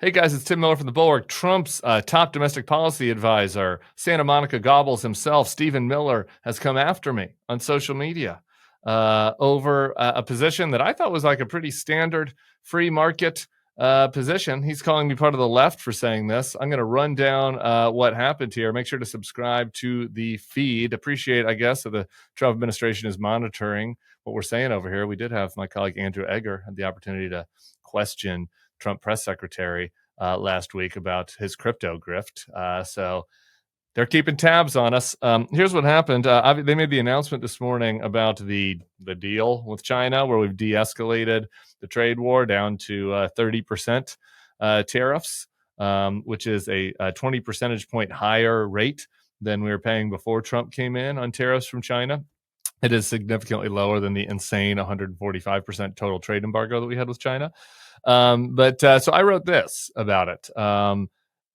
Hey guys, it's Tim Miller from the Bulwark. Trump's top domestic policy advisor, Santa Monica Gobbles himself, Stephen Miller, has come after me on social media over a position that I thought was like a pretty standard free market position. He's calling me part of the left for saying this. I'm going to run down what happened here. Make sure to subscribe to the feed. Appreciate, I guess, that the Trump administration is monitoring what we're saying over here. We did have my colleague Andrew Egger had the opportunity to question Trump press secretary last week about his crypto grift. So they're keeping tabs on us. Here's what happened. They made the announcement this morning about the deal with China, where we've de-escalated the trade war down to 30% tariffs, which is a 20 percentage point higher rate than we were paying before Trump came in on tariffs from China. It is significantly lower than the insane 145% total trade embargo that we had with China. So I wrote this about it.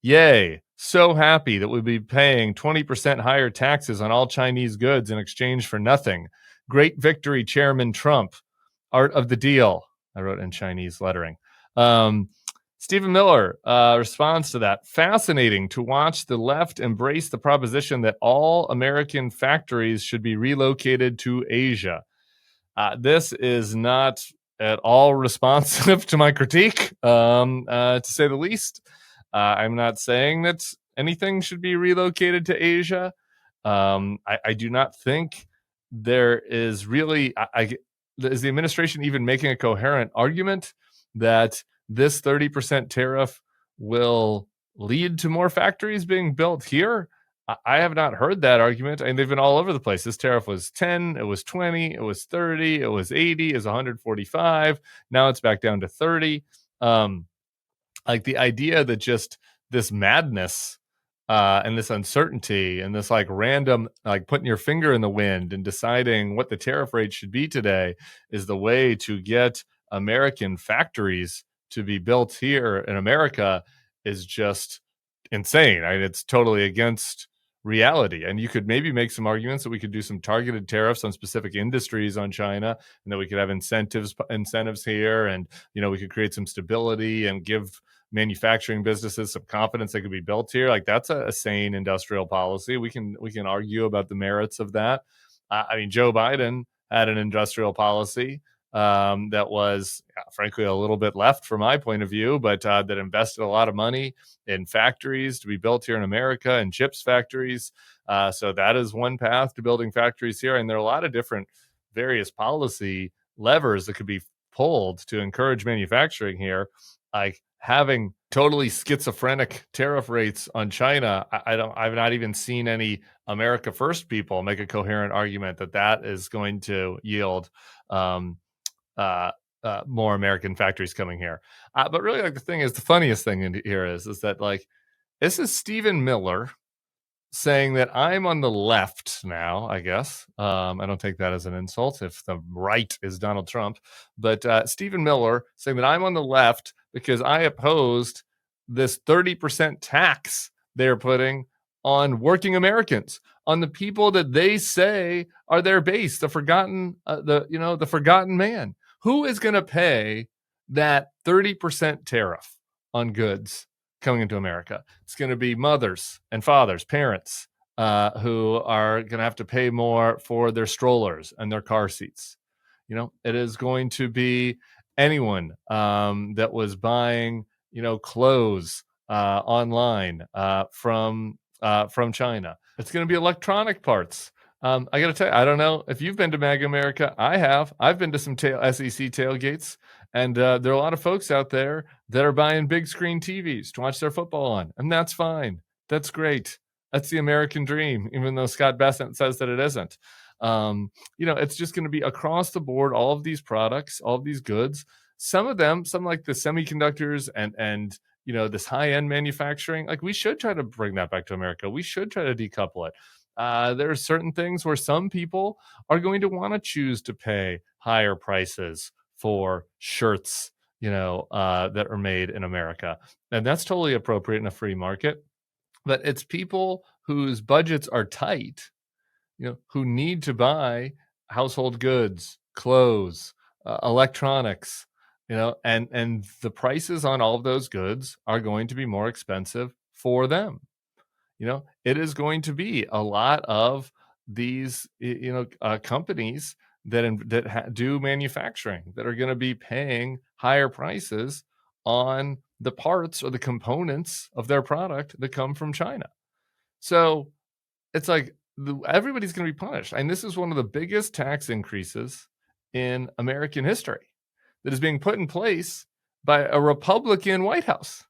Yay. So happy that we'd be paying 20% higher taxes on all Chinese goods in exchange for nothing. Great victory, Chairman Trump. Art of the deal. I wrote in Chinese lettering. Stephen Miller responds to that. Fascinating to watch the left embrace the proposition that all American factories should be relocated to Asia. This is not at all responsive to my critique, to say the least. I'm not saying that anything should be relocated to Asia. I do not think there is really... is the administration even making a coherent argument that this 30% tariff will lead to more factories being built here? I have not heard that argument. I mean, they've been all over the place. This tariff was 10, it was 20, it was 30, it was 80, it was 145. Now it's back down to 30. Like the idea that just this madness and this uncertainty and this like random, like putting your finger in the wind and deciding what the tariff rate should be today is the way to get American factories to be built here in America is just insane. I mean, it's totally against reality. And you could maybe make some arguments that we could do some targeted tariffs on specific industries on China, and that we could have incentives here, and we could create some stability and give manufacturing businesses some confidence they could be built here. Like that's a sane industrial policy. We can argue about the merits of that. I mean, Joe Biden had an industrial policy that was frankly a little bit left from my point of view, but that invested a lot of money in factories to be built here in America and chips factories. So that is one path to building factories here. And there are a lot of different various policy levers that could be pulled to encourage manufacturing here. Like having totally schizophrenic tariff rates on China, I've not even seen any America First people make a coherent argument that is going to yield more American factories coming here. But really, like the funniest thing in here is that like this is Stephen Miller saying that I'm on the left now, I guess. I don't take that as an insult if the right is Donald Trump. But Stephen Miller saying that I'm on the left because I opposed this 30% tax they're putting on working Americans, on the people that they say are their base, the forgotten man. Who is going to pay that 30% tariff on goods coming into America? It's going to be mothers and fathers, parents, who are going to have to pay more for their strollers and their car seats. It is going to be anyone that was buying, clothes online from China. It's going to be electronic parts. I got to tell you, I don't know if you've been to MAGA America. I have. I've been to some SEC tailgates, and there are a lot of folks out there that are buying big screen TVs to watch their football on, and that's fine. That's great. That's the American dream, even though Scott Bessent says that it isn't. It's just going to be across the board, all of these products, all of these goods. Some like the semiconductors and this high-end manufacturing, like we should try to bring that back to America. We should try to decouple it. There are certain things where some people are going to want to choose to pay higher prices for shirts, that are made in America. And that's totally appropriate in a free market. But it's people whose budgets are tight, who need to buy household goods, clothes, electronics, and the prices on all of those goods are going to be more expensive for them. It is going to be a lot of these, companies that do manufacturing that are going to be paying higher prices on the parts or the components of their product that come from China. So it's like everybody's going to be punished. And this is one of the biggest tax increases in American history that is being put in place by a Republican White House.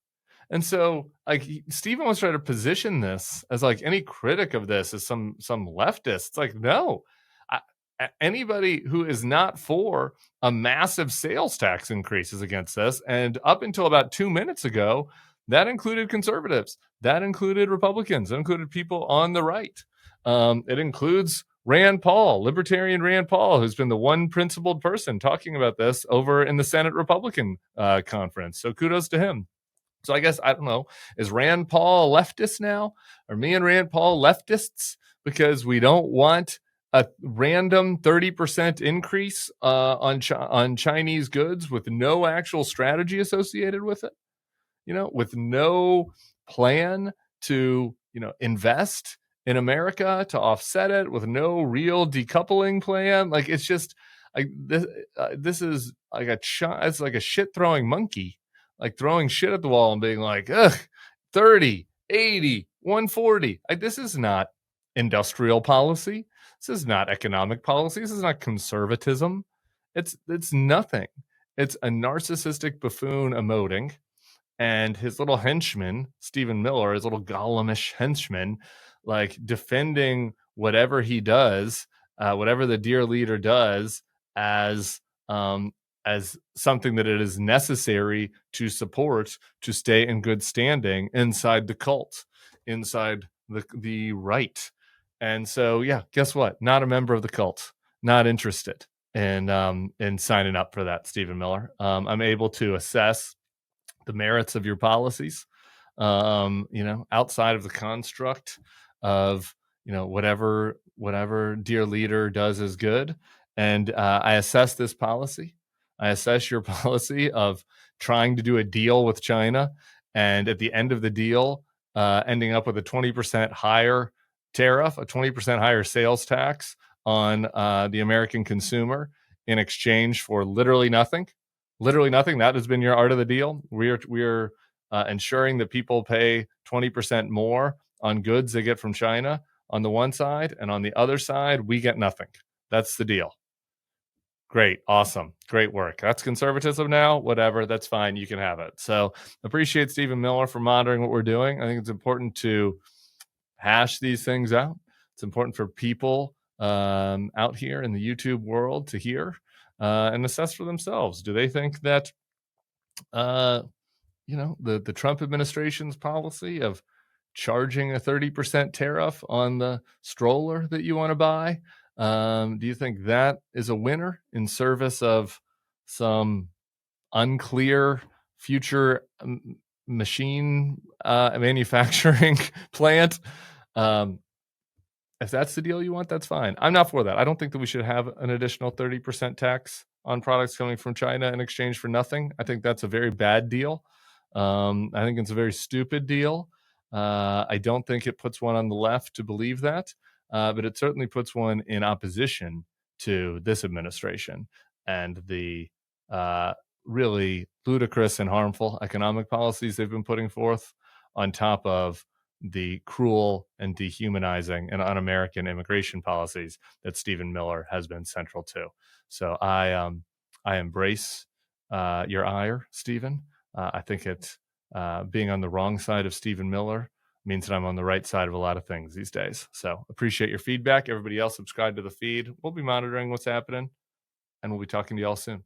And so, like, Stephen wants to try to position this as like any critic of this as some leftist. It's like, no, anybody who is not for a massive sales tax increase is against this. And up until about 2 minutes ago, that included conservatives, that included Republicans, that included people on the right. It includes Rand Paul, libertarian Rand Paul, who's been the one principled person talking about this over in the Senate Republican conference. So kudos to him. So I guess, I don't know, is Rand Paul a leftist now? Are me and Rand Paul leftists because we don't want a random 30% increase on Chinese goods with no actual strategy associated with it? With no plan to, invest in America to offset it, with no real decoupling plan. Like, it's just like this is like it's like a shit throwing monkey, like throwing shit at the wall and being like, ugh, 30, 80, 140. Like, this is not industrial policy. This is not economic policy. This is not conservatism. It's nothing. It's a narcissistic buffoon emoting, and his little henchman, Stephen Miller, his little Gollumish henchman, like defending whatever he does, whatever the dear leader does, as something that it is necessary to support to stay in good standing inside the cult, inside the right. And so, yeah, guess what? Not a member of the cult. Not interested in signing up for that, Stephen Miller. I'm able to assess the merits of your policies, outside of the construct of, whatever dear leader does is good. And I assess this policy. I assess your policy of trying to do a deal with China, and at the end of the deal, ending up with a 20% higher tariff, a 20% higher sales tax on the American consumer in exchange for literally nothing. Literally nothing. That has been your art of the deal. We're ensuring that people pay 20% more on goods they get from China on the one side, and on the other side, we get nothing. That's the deal. Great. Awesome. Great work. That's conservatism now. Whatever. That's fine. You can have it. So appreciate Stephen Miller for monitoring what we're doing. I think it's important to hash these things out. It's important for people out here in the YouTube world to hear and assess for themselves. Do they think that, the Trump administration's policy of charging a 30% tariff on the stroller that you want to buy, do you think that is a winner in service of some unclear future machine manufacturing plant? If that's the deal you want, that's fine. I'm not for that. I don't think that we should have an additional 30% tax on products coming from China in exchange for nothing. I think that's a very bad deal. I think it's a very stupid deal. I don't think it puts one on the left to believe that, but it certainly puts one in opposition to this administration and the really ludicrous and harmful economic policies they've been putting forth, on top of the cruel and dehumanizing and un-American immigration policies that Stephen Miller has been central to. So I embrace your ire, Stephen. I think being on the wrong side of Stephen Miller means that I'm on the right side of a lot of things these days. So appreciate your feedback. Everybody else, subscribe to the feed. We'll be monitoring what's happening, and we'll be talking to y'all soon.